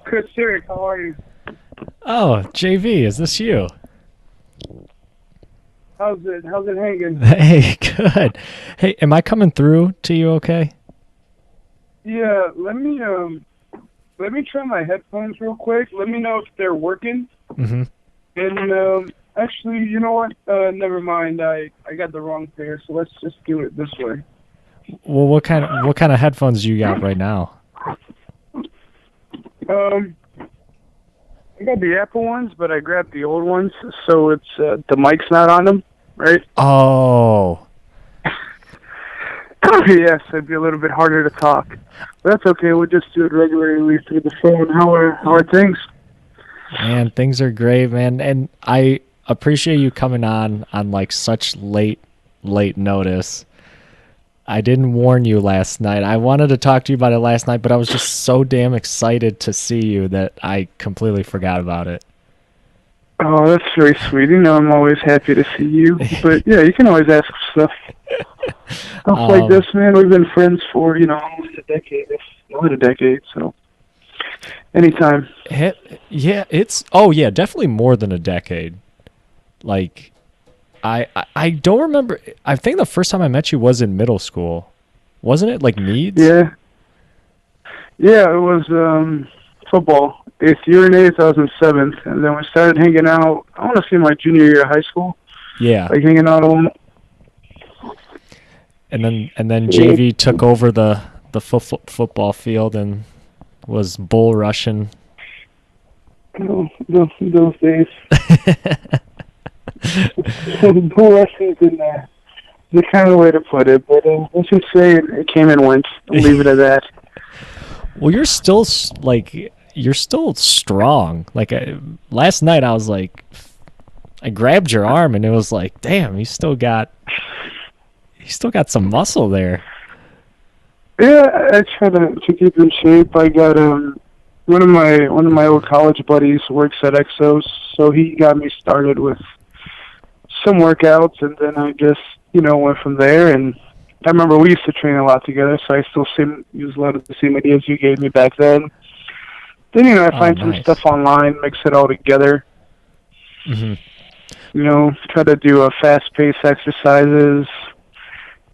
Chris Siric, how are you? Oh, JV, is this you? How's it hanging? Hey, good. Hey, am I coming through to you okay? Yeah, let me try my headphones real quick. Let me know if they're working. Mm-hmm. And actually, you know what? Never mind. I got the wrong pair, so let's just do it this way. Well, what kind of headphones do you got right now? Um, I got the Apple ones, but I grabbed the old ones, so it's the mic's not on them, right? Oh, Yes, it'd be a little bit harder to talk. But that's okay. We'll just do it regularly through the phone. How are things? man, things are great, man, and I appreciate you coming on like such late notice. I didn't warn you last night. I wanted to talk to you about it last night, but I was just so damn excited to see you that I completely forgot about it. Oh, that's very sweet. You know, I'm always happy to see you. But yeah, you can always ask stuff. Stuff like this, man. We've been friends for, almost a decade, if not a decade, so anytime. Yeah, yeah, definitely more than a decade. Like, I don't remember. I think the first time I met you was in middle school, wasn't it? Like Meads? Yeah. Yeah, it was football. Eighth year in eighth, I was in seventh, and then we started hanging out. I want to say my junior year of high school. Yeah. Like hanging out on. And then JV took over the football field and was bull rushing. Oh, those days. Bull rushing is the kind of way to put it, but let's just say it came and went. I'll leave it at that. Well, you're still strong. Like last night, I was like, I grabbed your arm and it was like, damn, you still got some muscle there. Yeah, I try to keep in shape. I got one of my old college buddies works at Exos, so he got me started with some workouts, and then I just went from there. And I remember we used to train a lot together, so I still use a lot of the same ideas you gave me back then. Then I find some nice. stuff online, mix it all together. Mm-hmm. Try to do a fast-paced exercises.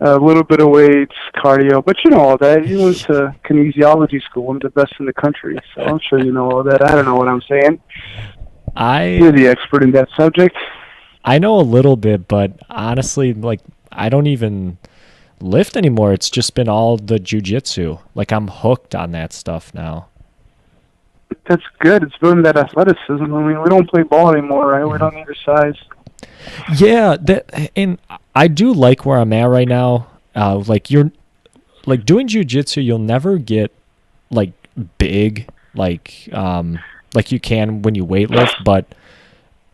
A little bit of weights, cardio, but you know all that. You went to kinesiology school, one of the best in the country, so I'm sure you know all that. I don't know what I'm saying. You're the expert in that subject. I know a little bit, but honestly, like, I don't even lift anymore. It's just been all the jujitsu. Like, I'm hooked on that stuff now. That's good. It's building that athleticism. I mean, we don't play ball anymore, right? We don't need your size. Yeah, and I do like where I'm at right now. Like you're like doing jujitsu, you'll never get like big like you can when you weightlift, but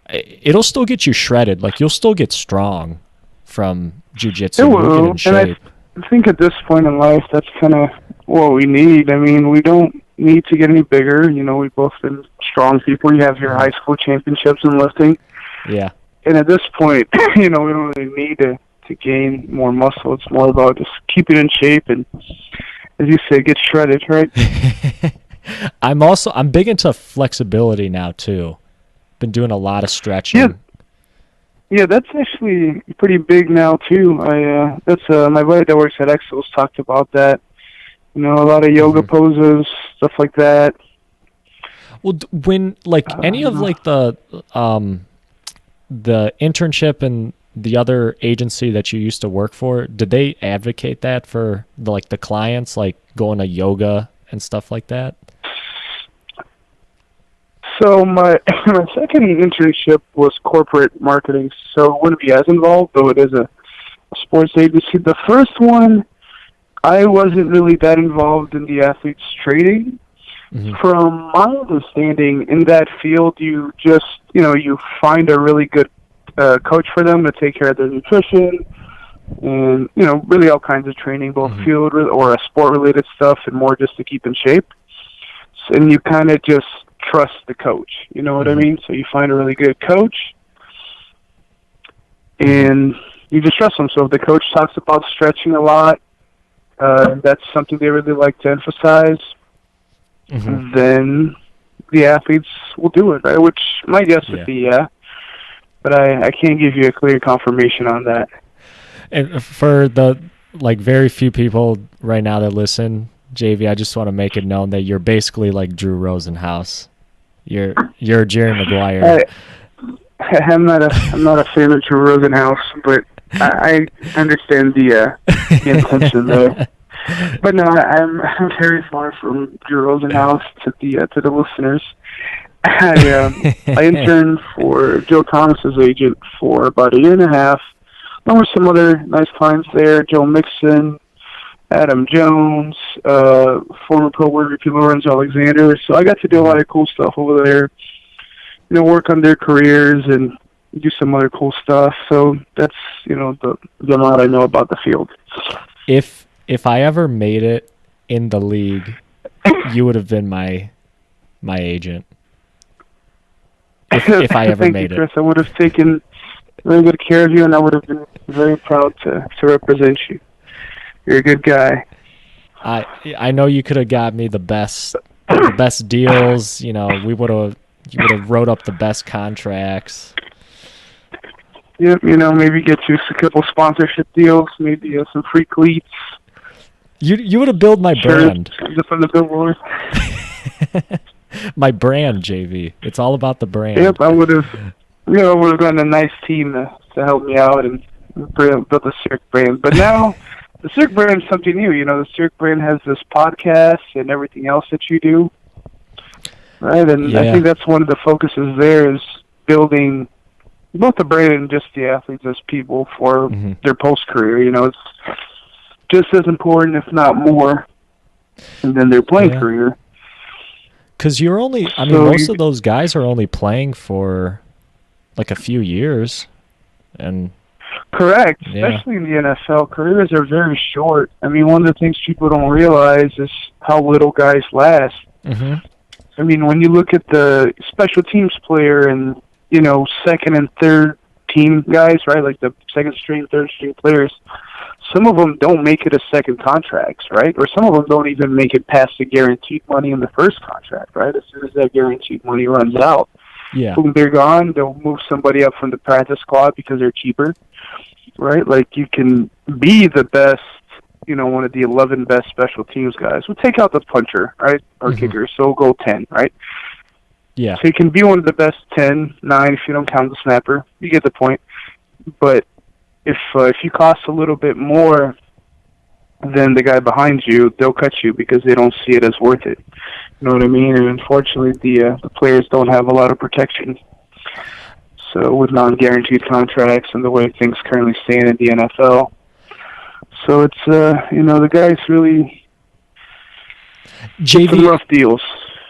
it'll still get you shredded. Like you'll still get strong from jujitsu. It You'll get will, in shape. and I think at this point in life, that's kind of what we need. I mean, we don't need to get any bigger. We've both been strong people. You have your high school championships in lifting. Yeah. And at this point, we don't really need to gain more muscle. It's more about just keeping in shape and, as you say, get shredded, right? I'm big into flexibility now too. Been doing a lot of stretching. Yeah, that's actually pretty big now too. That's my buddy that works at Exos talked about that. A lot of yoga poses, stuff like that. Well, when like any of like the internship and the other agency that you used to work for, did they advocate that for the clients, like going to yoga and stuff like that? So my second internship was corporate marketing, so it wouldn't be as involved, though it is a sports agency. The first one, I wasn't really that involved in the athletes' training. Mm-hmm. From my understanding, in that field, you just, you find a really good coach for them to take care of their nutrition and, really all kinds of training, both field or sport-related stuff and more just to keep in shape. And you kind of just trust the coach, you know what I mean? So you find a really good coach and you just trust them. So if the coach talks about stretching a lot, that's something they really like to emphasize. Then the athletes will do it, right? Which my guess would be but I can't give you a clear confirmation on that. And for the very few people right now that listen, JV, I just want to make it known that you're basically like Drew Rosenhaus. You're Jerry Maguire. I'm not a fan of Drew Rosenhaus, but I understand the intention there. But no, I'm very far from Drew Rosenhaus to the listeners. I interned for Joe Thomas's agent for about 1.5 years. There were some other nice clients there: Joe Mixon, Adam Jones, former Pro Worker Lorenzo Alexander. So I got to do a lot of cool stuff over there. Work on their careers and do some other cool stuff. So that's the amount I know about the field. If I ever made it in the league, you would have been my agent. If I ever made you, Chris. it, I would have taken very good care of you, and I would have been very proud to represent you. You're a good guy. I know you could have got me the best deals. You would have wrote up the best contracts. Yep, maybe get you a couple sponsorship deals, maybe some free cleats. You would have built my brand. From the billboard. My brand, JV. It's all about the brand. Yep, I would have. Would have gotten a nice team to help me out and build the Cirque brand. But now, the Cirque brand is something new. The Cirque brand has this podcast and everything else that you do, right? And I think that's one of the focuses there is building both the brand and just the athletes as people for their post-career. It's just as important, if not more, than their playing career. Because most of those guys are only playing for like a few years. And correct. Especially in the NFL, careers are very short. One of the things people don't realize is how little guys last. When you look at the special teams player and, second and third team guys, right, like the second string, third string players, some of them don't make it as second contracts, right? Or some of them don't even make it past the guaranteed money in the first contract, right? As soon as that guaranteed money runs out, boom, they're gone. They'll move somebody up from the practice squad because they're cheaper, right? Like you can be the best, one of the 11 best special teams guys. We'll take out the puncher, right, or kicker, so we'll go 10, right? Yeah. So you can be one of the best 10, 9 if you don't count the snapper. You get the point. But if you cost a little bit more than the guy behind you, they'll cut you because they don't see it as worth it. You know what I mean? And unfortunately, the players don't have a lot of protection. So with non-guaranteed contracts and the way things currently stand in the NFL, so it's the guys really some rough deals.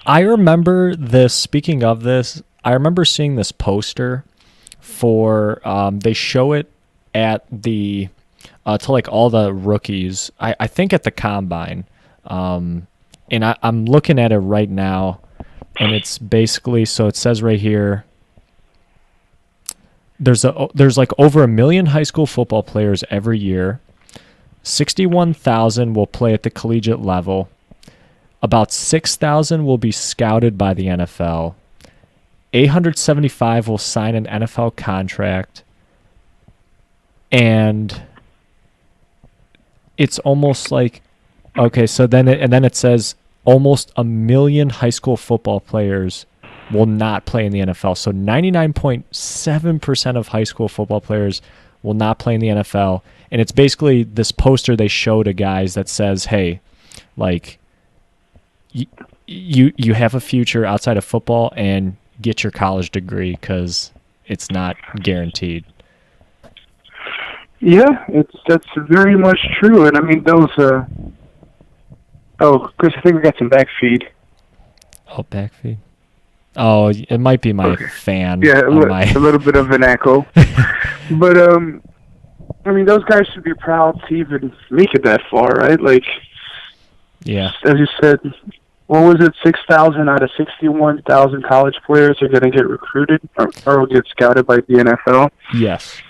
I remember this. Speaking of this, I remember seeing this poster for they show it at the to like all the rookies. I think at the combine, and I'm looking at it right now, and it's basically it says right here. There's like over 1 million high school football players every year. 61,000 will play at the collegiate level. About 6,000 will be scouted by the NFL. 875 will sign an NFL contract. And it's almost like, okay, so then it says almost 1 million high school football players will not play in the NFL. So 99.7% of high school football players will not play in the NFL. And it's basically this poster they show to guys that says, hey, like, you have a future outside of football and get your college degree because it's not guaranteed. Yeah, that's very much true. And I mean, those, Chris, I think we got some backfeed. Oh, backfeed. Oh, it might be my fan. Yeah, a little bit of an echo. But, I mean, those guys should be proud to even make it that far, right? Like, yeah, as you said, what was it, 6,000 out of 61,000 college players are going to get recruited or will get scouted by the NFL? Yes.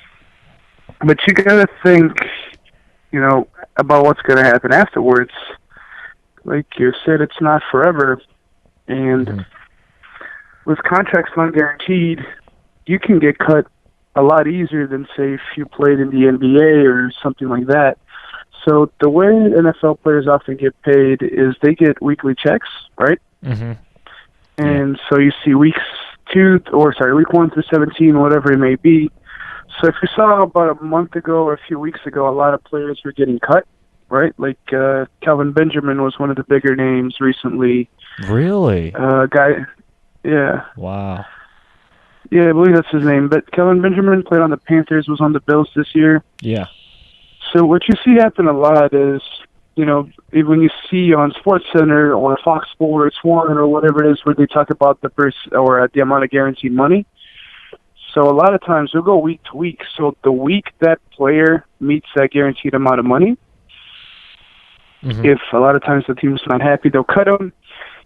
But you got to think, about what's going to happen afterwards. Like you said, it's not forever. And with contracts non-guaranteed, you can get cut a lot easier than, say, if you played in the NBA or something like that. So the way NFL players often get paid is they get weekly checks, right? Mm-hmm. And so you see week 1 through 17, whatever it may be. So if you saw about a month ago or a few weeks ago, a lot of players were getting cut, right? Like Kelvin Benjamin was one of the bigger names recently. Really? Yeah. Wow. Yeah, I believe that's his name. But Kelvin Benjamin played on the Panthers, was on the Bills this year. Yeah. So what you see happen a lot is, when you see on SportsCenter or Fox Sports 1 or whatever it is where they talk about the amount of guaranteed money. So a lot of times they'll go week to week. So the week that player meets that guaranteed amount of money, if a lot of times the team's not happy, they'll cut him.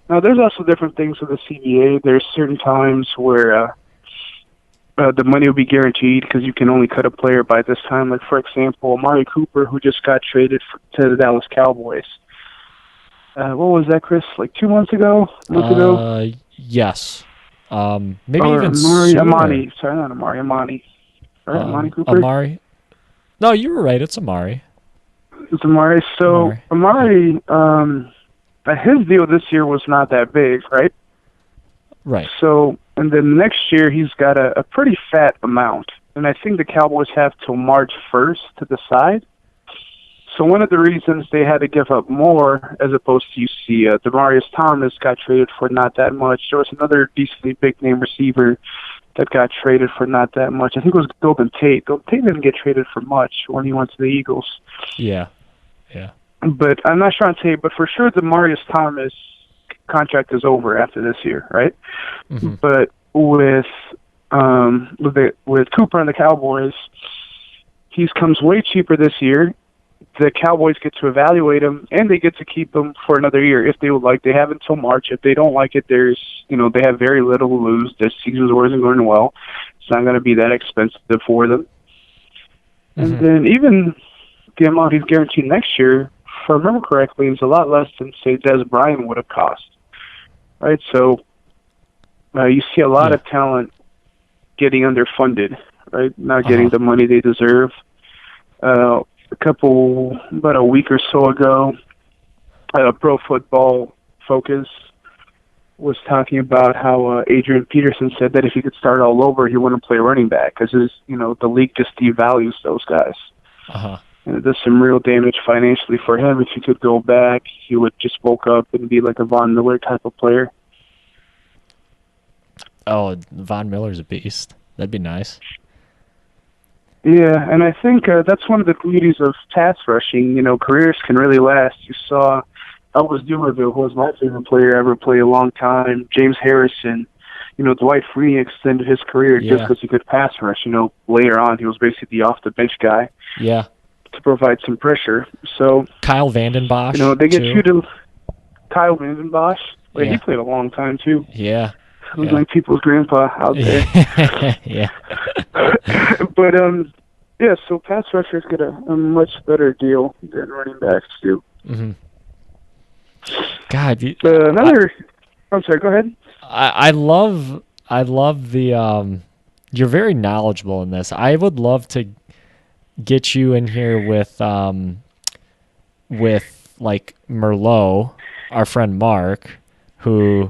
Now, there's also different things with the CBA. There's certain times where the money will be guaranteed because you can only cut a player by this time. Like, for example, Amari Cooper, who just got traded to the Dallas Cowboys. What was that, Chris? Like 2 months ago? Yes. Maybe or even sooner. Amani. Sorry, not Amari. Amani. Right? Amani Cooper? Amari. No, you were right. It's Amari. It's Amari. So, Amari, his deal this year was not that big, right? Right. So, and then next year he's got a pretty fat amount. And I think the Cowboys have till March 1st to decide. So one of the reasons they had to give up more, as opposed to, you see, Demaryius Thomas got traded for not that much. There was another decently big-name receiver that got traded for not that much. I think it was Golden Tate. Golden Tate didn't get traded for much when he went to the Eagles. Yeah. But I'm not trying to say, but for sure Demaryius Thomas contract is over after this year, right? Mm-hmm. But with Cooper and the Cowboys, he comes way cheaper this year. The Cowboys get to evaluate him, and they get to keep him for another year if they would like. They have until March. If they don't like it, they have very little to lose. This season wasn't going well. It's not going to be that expensive for them. Mm-hmm. And then even the amount he's guaranteed next year, if I remember correctly, is a lot less than, say, Dez Bryant would have cost. Right? So you see a lot of talent getting underfunded, right? Not getting the money they deserve. About a week or so ago, Pro Football Focus was talking about how Adrian Peterson said that if he could start all over, he wouldn't play running back because the league just devalues those guys. And it does some real damage financially for him. If he could go back, he would just bulk up and be like a Von Miller type of player. Oh, Von Miller's a beast. That'd be nice. Yeah, and I think that's one of the beauties of pass rushing. Careers can really last. You saw Elvis Dumervil, who was my favorite player ever, play a long time. James Harrison. Dwight Freeney extended his career just because he could pass rush. Later on, he was basically the off-the-bench guy. Yeah. To provide some pressure. So Kyle Vanden Bosch. They get you to Kyle Vanden Bosch. He played a long time, too. Yeah. It was like people's grandpa out there. Yeah. But, so pass rushers get a much better deal than running backs do. Mm-hmm. God. I'm sorry, go ahead. I love the, you're very knowledgeable in this. I would love to get you in here with like Merlot, our friend Mark, who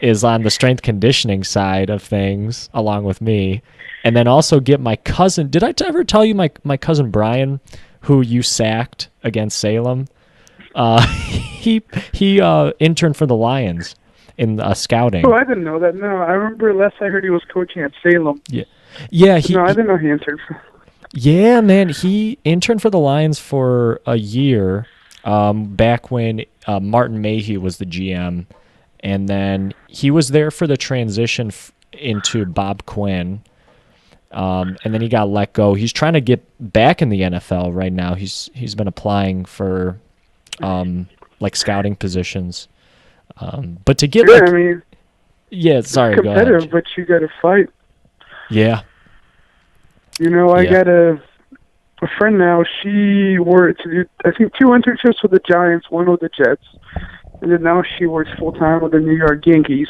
is on the strength conditioning side of things along with me, and then also get my cousin. Did I ever tell you my cousin Brian, who you sacked against Salem? He interned for the Lions in scouting. Oh, I didn't know that. No, I remember last I heard he was coaching at Salem. Yeah. I didn't know he interned. Yeah, man, he interned for the Lions for a year, back when Martin Mayhew was the GM, and then he was there for the transition into Bob Quinn, and then he got let go. He's trying to get back in the NFL right now. He's been applying for like scouting positions, but to get sorry, competitive, but you got to fight. Yeah. I got a friend now. She worked, I think, 2 internships with the Giants, 1 with the Jets, and then now she works full-time with the New York Yankees.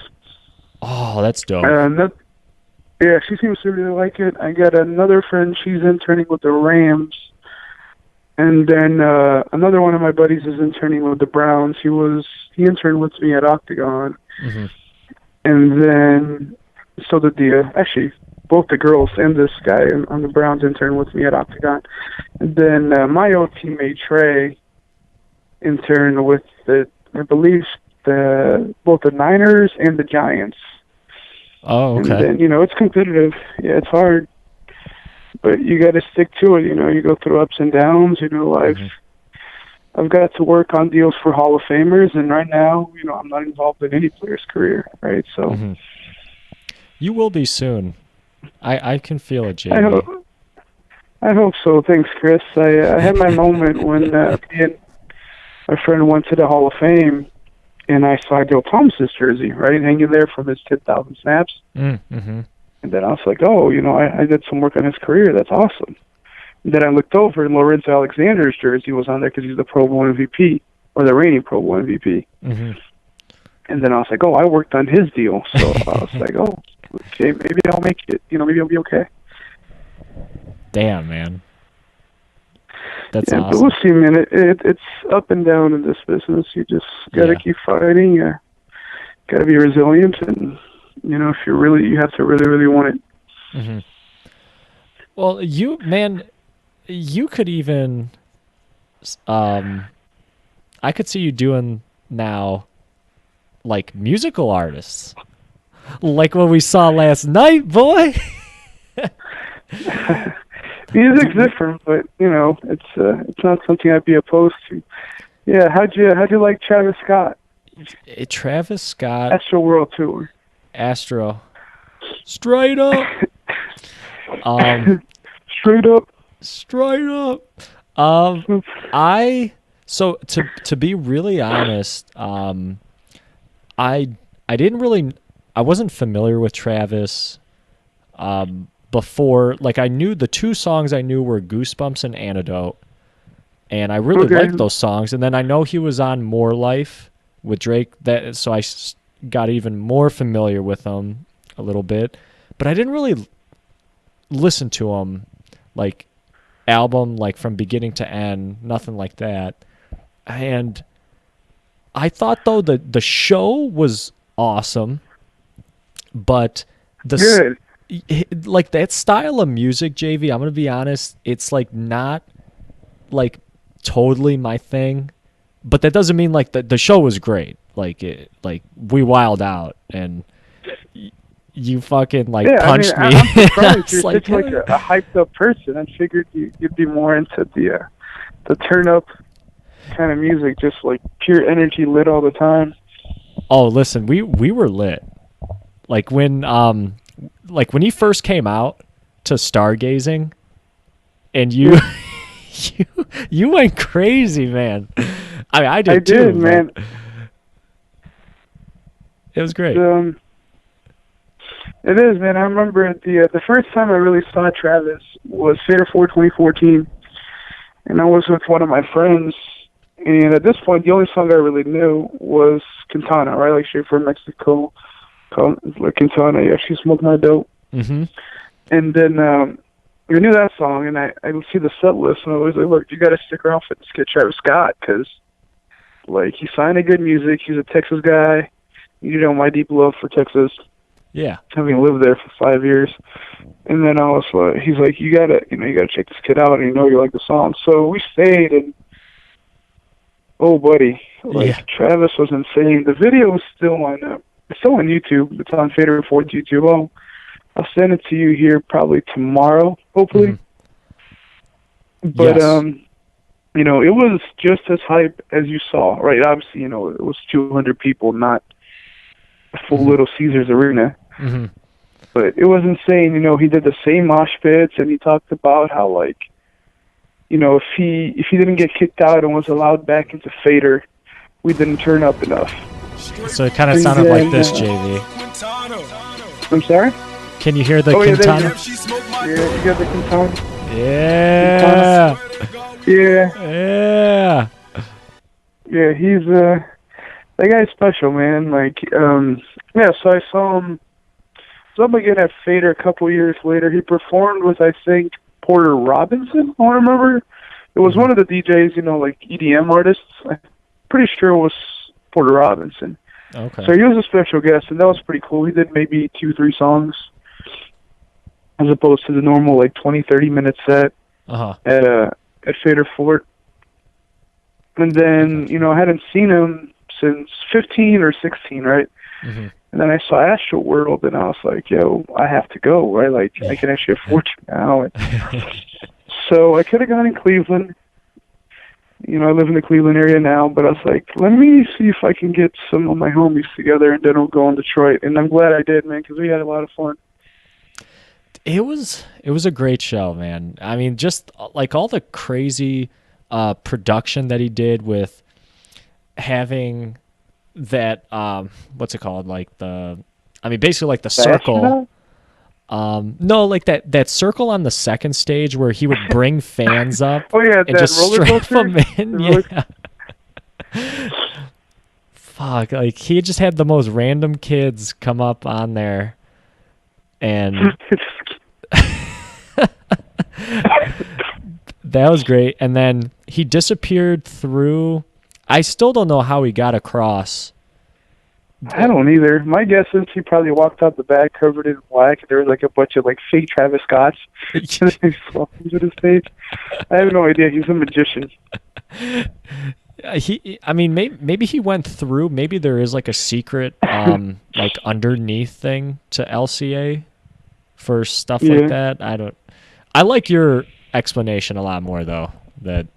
Oh, that's dope. That, yeah, she seems to really like it. I got another friend. She's interning with the Rams. And then another one of my buddies is interning with the Browns. He interned with me at Octagon. Hmm. And then so did actually both the girls and this guy on the Browns interned with me at Octagon. And then my old teammate Trey interned with I believe both the Niners and the Giants. Oh, okay. And then, it's competitive. Yeah, it's hard. But you got to stick to it. You go through ups and downs. I've got to work on deals for Hall of Famers, and right now, I'm not involved in any player's career, right? So you will be soon. I can feel it, Jamie. I hope so. Thanks, Chris. I had my moment when me and my friend went to the Hall of Fame, and I saw Joe Thomas's jersey, right, hanging there from his 10,000 snaps. Mm-hmm. And then I was like, oh, I did some work on his career. That's awesome. And then I looked over, and Lorenzo Alexander's jersey was on there because he's the Pro Bowl MVP, or the reigning Pro Bowl MVP. Mm-hmm. And then I was like, oh, I worked on his deal. So I was like, oh, okay, maybe I'll make it. Maybe I'll be okay. Damn, man. That's yeah, awesome. But we'll see, man. It's up and down in this business. You just got to keep fighting. Got to be resilient, and if you have to really, really want it. Mm-hmm. Well, you could even, I could see you doing now, like musical artists, like what we saw last night, boy. Music's different, but it's not something I'd be opposed to. Yeah, how'd you like Travis Scott? Travis Scott, Astro World Tour. Astro, straight up. Straight up. So to be really honest, I wasn't familiar with Travis before. Like, I knew the two songs I knew were Goosebumps and Antidote, and I really liked those songs. And then I know he was on More Life with Drake, so I got even more familiar with him a little bit, but I didn't really listen to him like album, like from beginning to end, nothing like that. And I thought though the show was awesome, but like that style of music, JV, I'm gonna be honest, it's like not like totally my thing, but that doesn't mean like the show was great. Like we wild out and you fucking punched me. I'm surprised you're such like a hyped up person. I figured you'd be more into the turn up kind of music, just like pure energy, lit all the time. Oh, listen, we were lit. Like when he first came out to Stargazing, and you you went crazy, man. I mean, I did too, man. It was great. It is, man. I remember the first time I really saw Travis was Fader 4 2014, and I was with one of my friends. And at this point, the only song I really knew was Quintana, right? Like straight from Mexico, called like Quintana. Yeah, she smoked my dope. Mm-hmm. And then I knew that song, and I would see the set list, and I was like, look, you got to stick around for this kid Travis Scott, because like he signed a good music. He's a Texas guy. My deep love for Texas. Yeah. Having lived there for 5 years. And then I was like, he's like, you gotta check this kid out, and you like the song. So we stayed, and oh buddy, Travis was insane. The video is still on YouTube. It's on Fader 4 YouTube. I'll send it to you here probably tomorrow, hopefully. Mm-hmm. But yes. It was just as hype as you saw, right? Obviously, it was 200 people, not a full Little Caesars Arena. Mm-hmm. But it was insane. He did the same mosh pits, and he talked about how, like, if he didn't get kicked out and was allowed back into Fader, we didn't turn up enough. So it kind of sounded like this, JV. I'm sorry? Can you hear the Quintana? Yeah, you hear the Quintana? Yeah. Yeah. Yeah. Yeah, he's That guy's special, man. Like, yeah. So I saw him. Saw him again at Fader a couple years later. He performed with, I think, Porter Robinson. I remember. It was one of the DJs, like EDM artists. I'm pretty sure it was Porter Robinson. Okay. So he was a special guest, and that was pretty cool. He did maybe 2-3 songs, as opposed to the normal 20, 30-minute set at Fader Fort. And then, I hadn't seen him since 15 or 16, right? Mm-hmm. And then I saw Astro World, and I was like, yo, I have to go, right? Like, I can actually afford you now. So I could have gone in Cleveland. I live in the Cleveland area now, but I was like, let me see if I can get some of my homies together, and then I'll go in Detroit. And I'm glad I did, man, because we had a lot of fun. It was a great show, man. I mean, just like all the crazy production that he did with having that what's it called, basically like the circle. No, like that circle on the second stage where he would bring fans up and just roller strap coaster? them in. Yeah. Fuck, like he just had the most random kids come up on there, and that was great. And then he disappeared through. I still don't know how he got across. I don't either. My guess is he probably walked out the back covered in black, and there was a bunch of fake Travis Scotts to the stage. I have no idea. He's a magician. Maybe he went through. Maybe there is a secret underneath thing to LCA for stuff like that. I like your explanation a lot more though. That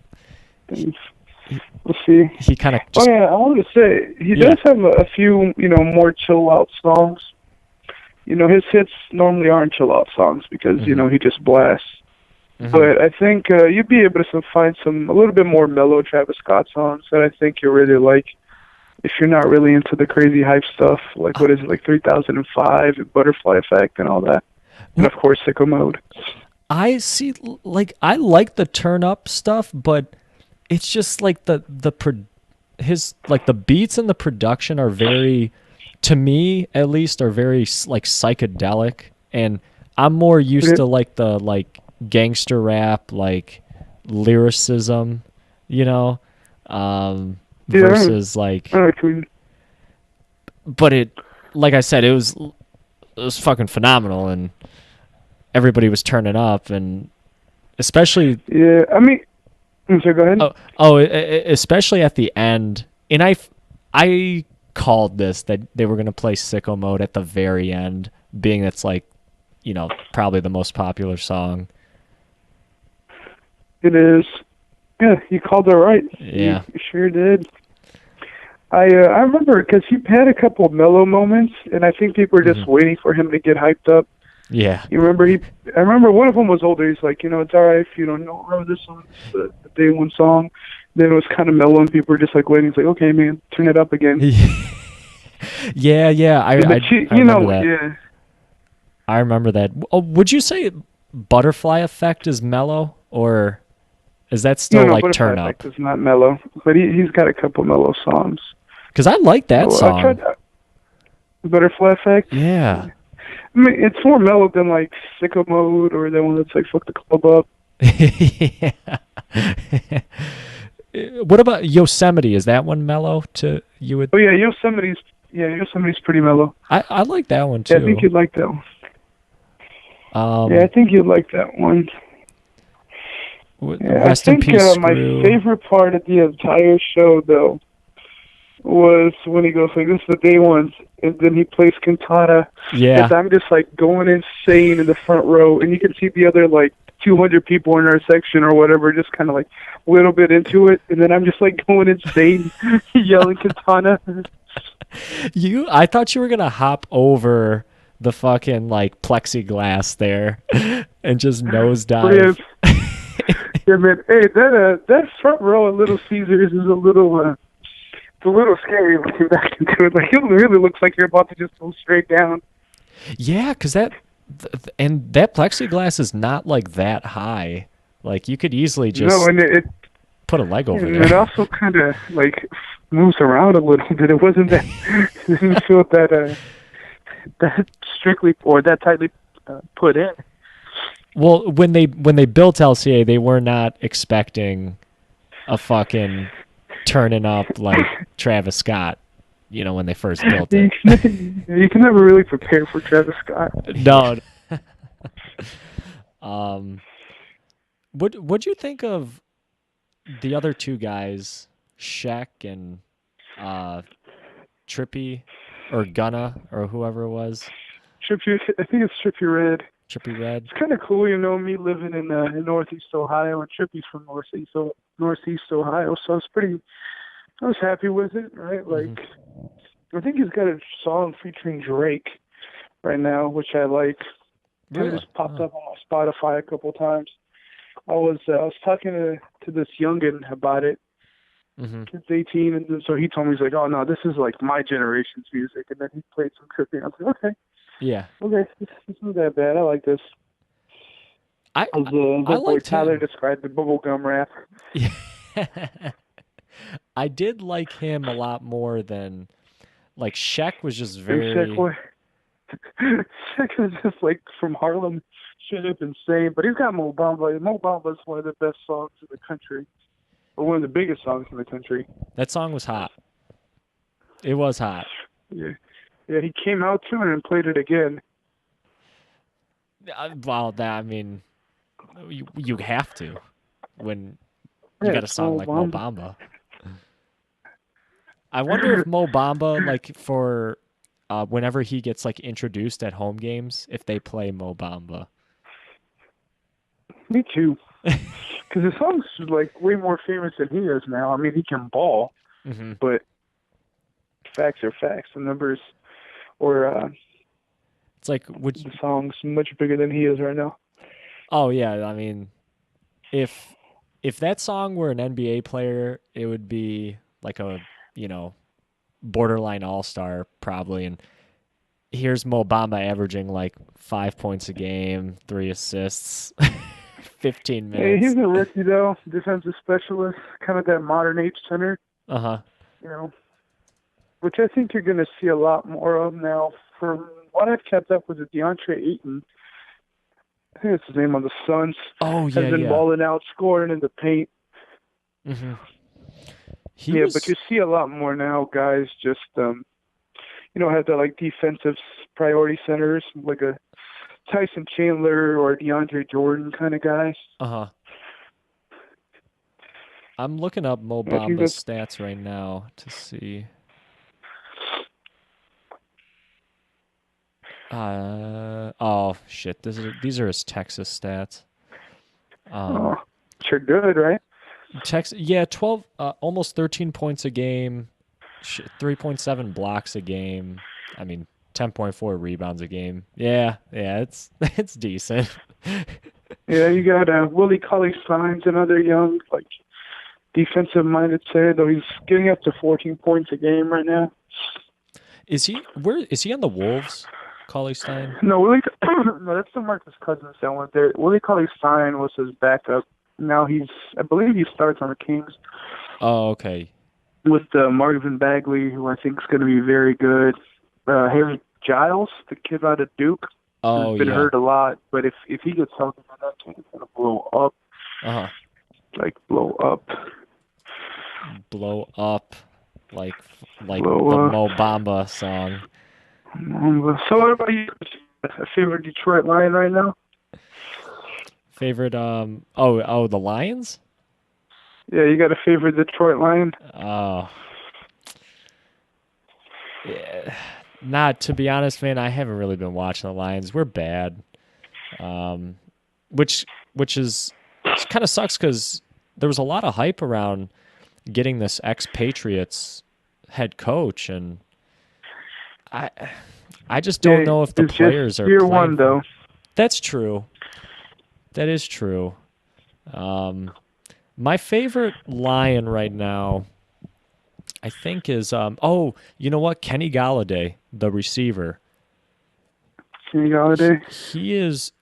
we'll see. He kind of. I wanted to say he does have a few more chill out songs. His hits normally aren't chill out songs because he just blasts. Mm-hmm. But I think you'd be able to find a little bit more mellow Travis Scott songs that I think you'll really like. If you're not really into the crazy hype stuff, what is it, 3005 and Butterfly Effect and all that, and of course Sicko Mode. I see. I like the turn up stuff, but it's just the beats and the production are very, to me at least, are very psychedelic, and I'm more used to the gangster rap, lyricism, versus but it, like I said, it was fucking phenomenal, and everybody was turning up, and especially so go ahead. Especially at the end, and I called this that they were going to play Sicko Mode at the very end, being that's probably the most popular song. It is. Yeah, you called it right. Yeah, you sure did. I remember because he had a couple of mellow moments, and I think people were just waiting for him to get hyped up. Yeah. I remember one of them was older. He's like, it's all right if you don't know this song, it's the day one song. Then it was kind of mellow, and people were just waiting. He's like, okay, man, turn it up again. yeah. I remember that. Yeah. I remember that. Oh, would you say Butterfly Effect is mellow, or is that still turn up? Butterfly Effect is not mellow, but he's got a couple mellow songs. Because I like that song. I tried Butterfly Effect. Yeah. I mean, it's more mellow than Sicko Mode or the one that's Fuck the Club Up. Yeah. What about Yosemite? Is that one mellow to you? Oh yeah, Yosemite's pretty mellow. I like that one too. Yeah, I think you'd like that one. I think you'd like that one. Rest in peace, my favorite part of the entire show, though, was when he goes this is the day ones, and then he plays Quintana. Yeah. And I'm just going insane in the front row, and you can see the other 200 people in our section or whatever, just kind of a little bit into it, and then I'm just going insane, yelling Quintana. I thought you were gonna hop over the fucking plexiglass there and just nosedive. Yeah, man. Hey, that front row at Little Caesars is a little scary looking back into it. It really looks like you're about to just go straight down. Yeah, because that plexiglass is not that high. You could easily just. No, and put a leg over And it there. also kind of like moves around a little bit. It wasn't that it didn't feel that strictly or that tightly put in. Well, when they built LCA, they were not expecting a fucking turning up like Travis Scott, when they first built You it. you can never really prepare for Travis Scott. No. What'd you think of the other two guys, Shaq and Trippy or Gunna or whoever it was, Trippy, I think it's Trippy Red. Trippy Red? It's kind of cool, me living in Northeast Ohio, and Trippy's from Northeast Ohio, so I was happy with it, right? Like, I think he's got a song featuring Drake right now, which I like. It just popped up on my Spotify a couple times. I was talking to this youngin about it. He's 18, and then, so he told me, he's like, "Oh no, this is like my generation's music," and then he played some Trippy. I was like, "Okay, Yeah. okay, it's not that bad. I like this." I boy liked Tyler him. described the bubblegum rap. Yeah. I did like him a lot more than like Shaq was just very. Shaq is just like from Harlem, straight up insane. But he's got Mo Bamba. Mo Bamba is one of the best songs in the country, or one of the biggest songs in the country. That song was hot. It was hot. Yeah, yeah. He came out to it and played it again. Well, I mean, you have to when you got a song like Mo Bamba. I wonder if Mo Bamba, like for whenever he gets like introduced at home games, if they play Mo Bamba. Me too. Because the song's like way more famous than he is now. I mean, he can ball, but facts are facts. The numbers, or it's like the song's much bigger than he is right now. Oh yeah, I mean, if that song were an NBA player, it would be like a borderline all-star probably. And here's Mo Bamba averaging like 5 points a game, 3 assists, 15 minutes. Hey, he's a rookie though, defensive specialist, kind of that modern age center. Which I think you're going to see a lot more of now. From what I've kept up with, DeAndre Ayton, I think that's his name on the Suns. Oh yeah, has been balling out, scoring in the paint. But you see a lot more now, guys. Just have the like defensive priority centers, like a Tyson Chandler or DeAndre Jordan kind of guys. I'm looking up Mo Bamba's stats right now to see. Oh shit! These are his Texas stats. Sure, good, right? Texas, 12, almost 13 points a game, 3.7 blocks a game. I mean, 10.4 rebounds a game. Yeah, it's decent. Yeah, you got Willie Cauley-Stein, another young like defensive-minded player, though he's getting up to 14 points a game right now. Is he on the Wolves? Cauley-Stein? No, no, that's the Marcus Cousins that went there. Willie Cauley-Stein was his backup. Now I believe he starts on the Kings. Oh, okay. With Marvin Bagley, who I think is going to be very good. Harry Giles, the kid out of Duke, who's been hurt a lot. But if he gets healthy, that team's going to blow up. Like blow up. Blow up, like blow the up. Mo Bamba song. So what about you? A favorite Detroit Lion right now? Favorite the Lions? Yeah, you got a favorite Detroit Lion? Oh. Yeah. Not to be honest, man, I haven't really been watching the Lions. We're bad. Which is kind of sucks cuz there was a lot of hype around getting this ex-Patriots head coach, and I just don't know if the players are year playing. One though. That's true. That is true. My favorite Lion right now, I think, is you know what? Kenny Golladay, the receiver. Kenny Golladay.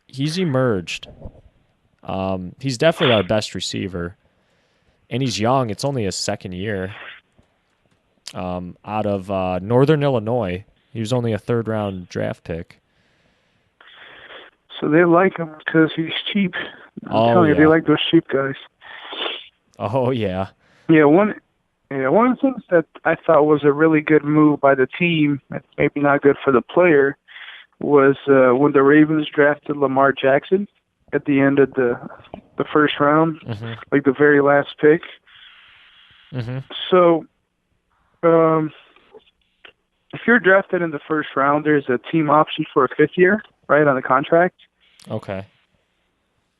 He's emerged. He's definitely our best receiver. and he's young. It's only his second year. Out of Northern Illinois. He was only a third-round draft pick. So they like him because he's cheap. I'm telling you, yeah. they like those cheap guys. Oh, yeah. Yeah, one of the things that I thought was a really good move by the team, maybe not good for the player, was when the Ravens drafted Lamar Jackson at the end of the first round, like the very last pick. So, if you're drafted in the first round, there's a team option for a fifth year, right, on the contract. Okay.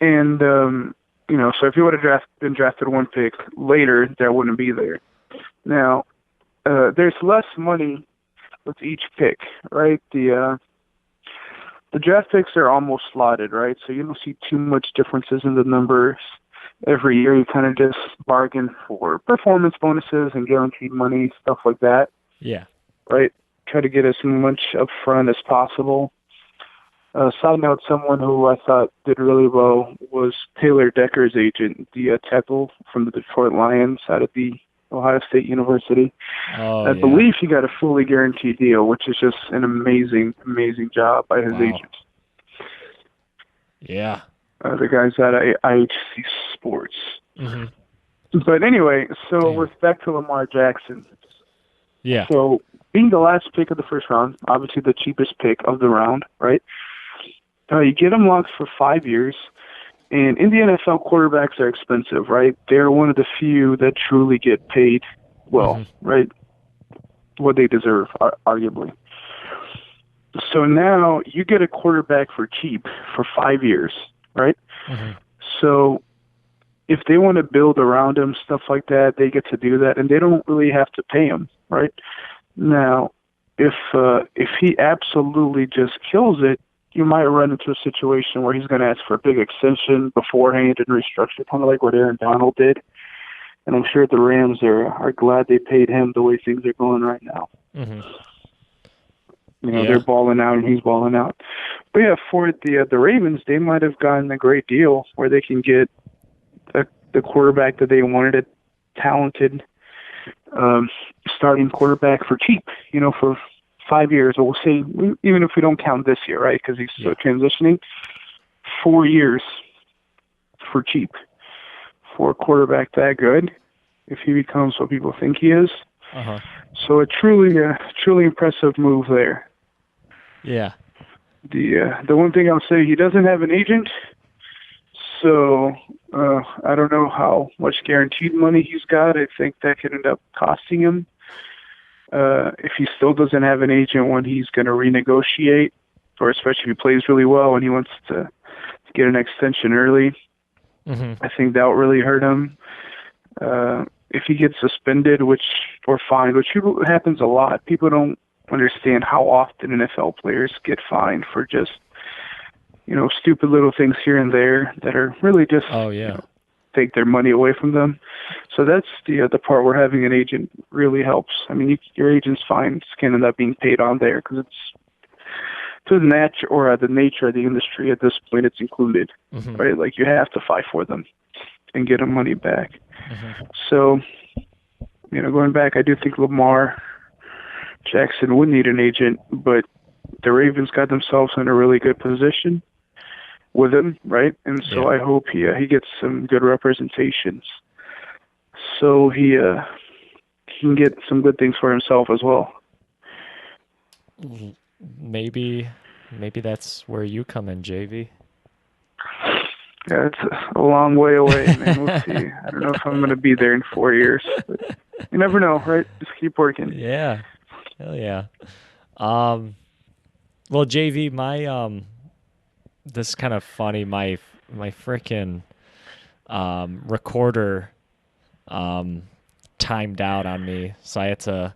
And, so if you would have been drafted one pick later, that wouldn't be there. Now, there's less money with each pick, right? The draft picks are almost slotted, right? So you don't see too much differences in the numbers every year. You kind of just bargain for performance bonuses and guaranteed money, stuff like that. Yeah. Right? Try to get as much up front as possible. Side note, someone who I thought did really well was Taylor Decker's agent, the tackle from the Detroit Lions out of the Ohio State University. Oh, I believe he got a fully guaranteed deal, which is just an amazing, amazing job by his agent. Yeah. The guys at IHC Sports. But anyway, so we're back to Lamar Jackson. Yeah. So being the last pick of the first round, obviously the cheapest pick of the round, right? You get him locked for 5 years. And in the NFL, quarterbacks are expensive, right? They're one of the few that truly get paid well, right? What they deserve, arguably. So now you get a quarterback for cheap for 5 years, right? So if they want to build around him, stuff like that, they get to do that, and they don't really have to pay him, right? Now, if he absolutely just kills it, you might run into a situation where he's going to ask for a big extension beforehand and restructure, kind of like what Aaron Donald did. And I'm sure the Rams are glad they paid him the way things are going right now. They're balling out and he's balling out. But yeah, for the Ravens, they might have gotten a great deal where they can get the quarterback that they wanted, a talented starting quarterback for cheap, for 5 years, or we'll say, even if we don't count this year, right, because he's still transitioning, 4 years for cheap for a quarterback that good, if he becomes what people think he is. So a truly impressive move there. Yeah. The one thing I'll say, he doesn't have an agent, so I don't know how much guaranteed money he's got. I think that could end up costing him. If he still doesn't have an agent when he's going to renegotiate, or especially if he plays really well and he wants to get an extension early, I think that will really hurt him. If he gets suspended or fined, which happens a lot, people don't understand how often NFL players get fined for just, stupid little things here and there that are really just take their money away from them. So that's the part where having an agent really helps. I mean, your agent's fines can end up being paid on there because it's to the nature of the industry at this point. It's included, right? Like you have to fight for them and get them money back. So, going back, I do think Lamar Jackson would need an agent, but the Ravens got themselves in a really good position with him, right? And so I hope he gets some good representations, so he can get some good things for himself as well. Maybe that's where you come in, JV. Yeah, it's a long way away, man. We'll see. I don't know if I'm going to be there in 4 years, but you never know, right? Just keep working. Yeah. Hell yeah. Well, JV, my this is kind of funny. My frickin' recorder timed out on me, so I had to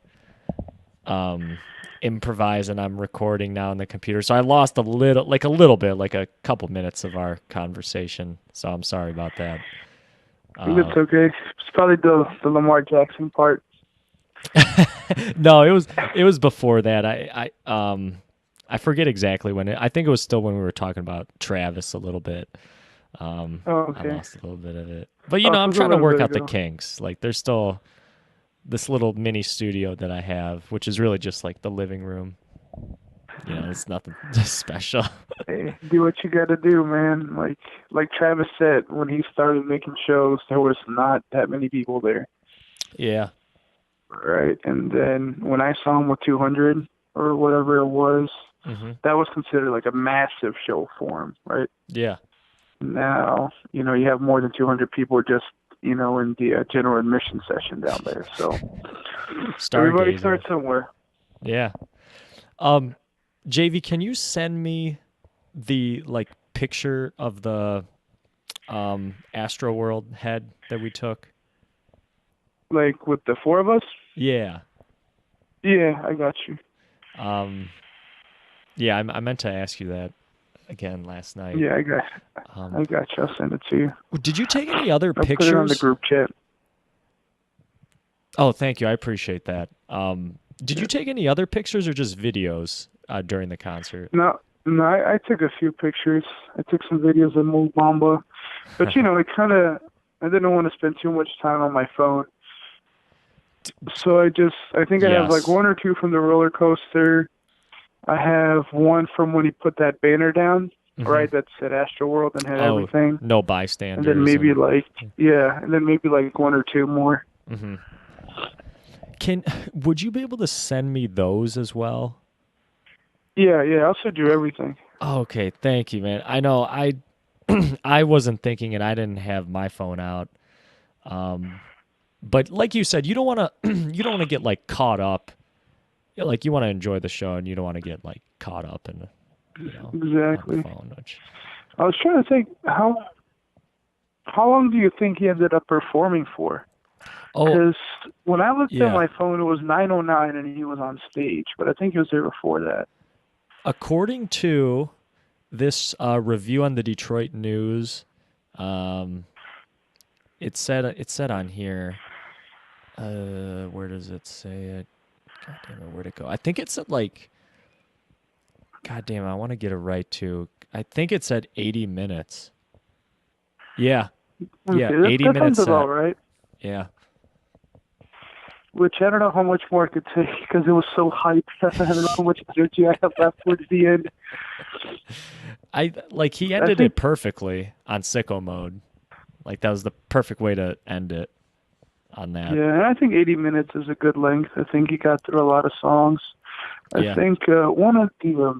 improvise, and I'm recording now on the computer. So I lost a little bit, like a couple minutes of our conversation. So I'm sorry about that. It's okay. It's probably the Lamar Jackson part. No, it was before that. I forget exactly when. I think it was still when we were talking about Travis a little bit. Oh, I okay. lost a little bit of it, but Oh, I'm so it's a trying to little work bit out the ago. kinks. Like, there's still this little mini studio that I have, which is really just like the living room. It's nothing special. Hey, do what you gotta do, man. Like Travis said, when he started making shows, there was not that many people there, Yeah. right? And then when I saw him with 200 or whatever it was, Hmm. that was considered like a massive show for him, right? Yeah. Now, you have more than 200 people just, in the general admission session down there. So everybody Stargazing. starts somewhere. Yeah. Um, JV, can you send me the like picture of the Astro World head that we took? Like with the four of us? Yeah. Yeah, I got you. Um, yeah, I meant to ask you that again last night. Yeah, Um, I got you. I'll send it to you. did you take any other I'll put it on the pictures? group chat. Oh, thank you. I appreciate that. Did you Yeah. take any other pictures or just videos during the concert? No, no, I took a few pictures. I took some videos of Mo Bamba, but I didn't want to spend too much time on my phone. So I think I have like Yes. one or two from the roller coaster. I have one from when he put that banner down, Hmm. right? That said Astro World and had Oh, everything. no And then bystanders maybe and. like, yeah, and then maybe like one or two more. Hmm. Can would you be able to send me those as well? Yeah, yeah, I'll send you everything. Oh, okay, thank you, man. I know I wasn't thinking it. I didn't have my phone out. Um, but like you said, you don't want to you don't want to get like caught up. Like, you want to enjoy the show and you don't want to get like caught up in on the Exactly. phone. Which I was trying to think how long do you think he ended up performing for? oh Because when I looked at yeah, my phone, it was 9:09 and he was on stage, but I think he was there before that. according to this review on the Detroit News, um, it said on here. Where does it say it? God damn it, where'd it go? I think it said like. God damn, I want to get it right too. I think it said 80 minutes. Yeah, yeah, Okay, 80 that minute sounds about set. right. Yeah. Which I don't know how much more I could take because it was so hyped. I don't know how much energy I have left towards the end. I like he I ended think, it perfectly on sicko mode. Like, that was the perfect way to end it on that. yeah, and I think 80 minutes is a good length. I think he got through a lot of songs. I Yeah. think one of the not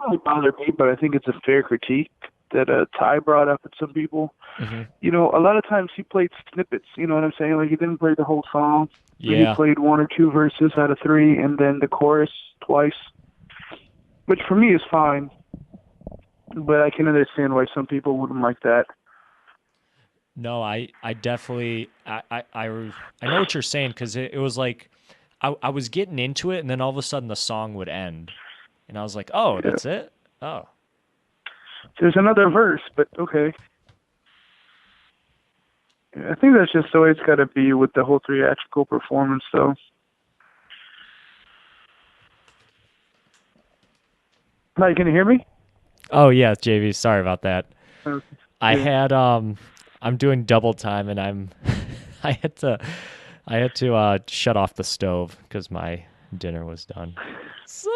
really bothered me, but I think it's a fair critique that Ty brought up with some people. Hmm. A lot of times he played snippets. You know what I'm saying? Like he didn't play the whole song. Maybe he Yeah. played one or two verses out of three, and then the chorus twice, which for me is fine. But I can understand why some people wouldn't like that. No, I definitely I know what you're saying, because it was like I was getting into it and then all of a sudden the song would end. And I was like, "Oh, Yeah. that's it?" Oh. There's another verse, but okay. I think that's just the way it's got to be with the whole theatrical performance, though. Hi, can you hear me? Oh yeah, JV, sorry about that. Okay. I Yeah. had I'm doing double time and I'm I had to shut off the stove because my dinner was done. So,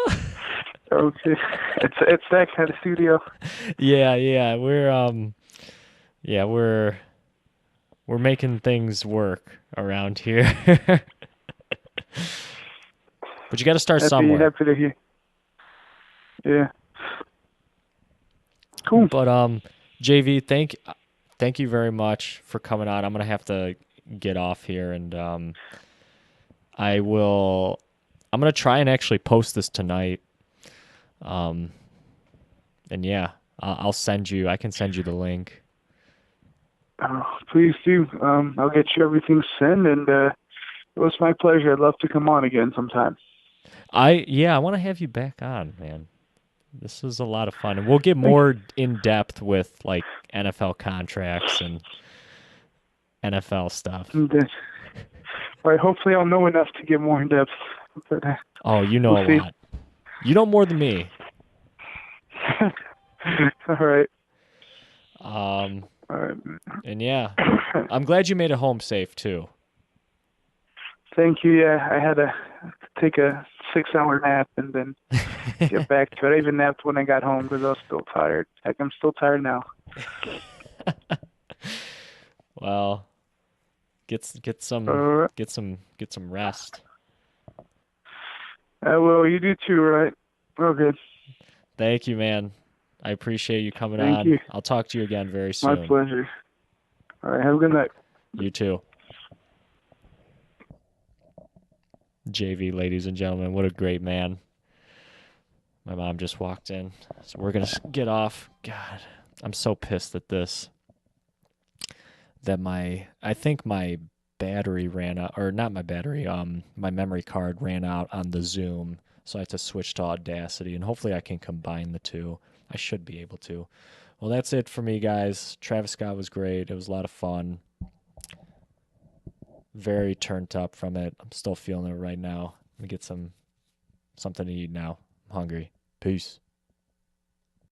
Okay. It's that kind of studio. yeah, yeah, we're making things work around here. But you got to start somewhere. Happy to hear. Yeah. Cool. But JV, thank you very much for coming on. I'm gonna have to get off here, and I will. I'm gonna try and actually post this tonight. Um, and yeah, I'll send you. I can send you the link. Please do. I'll get you everything sent, and it was my pleasure. I'd love to come on again sometime. I want to have you back on, man. This is a lot of fun, and we'll get Thank more in depth with like NFL contracts and NFL stuff. you. All right. Hopefully, I'll know enough to get more in depth. But Oh, you know we'll a see. lot. You know more than me. All right. Um, And yeah, I'm glad you made it home safe too. Thank you. Yeah, I had to take a 6-hour nap and then get back to it. I even napped when I got home because I was still tired. Heck, I'm still tired now. Well, get Uh, some rest. well, you do too, right? Okay. Thank you, man. I appreciate you coming Thank on. you. I'll talk to you again very My soon. pleasure. All right. Have a good night. You too. JV, ladies and gentlemen, what a great man. My mom just walked in, so we're gonna get off. God, I'm so pissed at this. That I think my battery ran out, or not my battery, my memory card ran out on the Zoom, so I had to switch to Audacity, and hopefully I can combine the two. I should be able to. Well, that's it for me, guys. Travis Scott was great. It was a lot of fun. Very turned up from it. I'm still feeling it right now. I'm gonna get something to eat now. I'm hungry. Peace.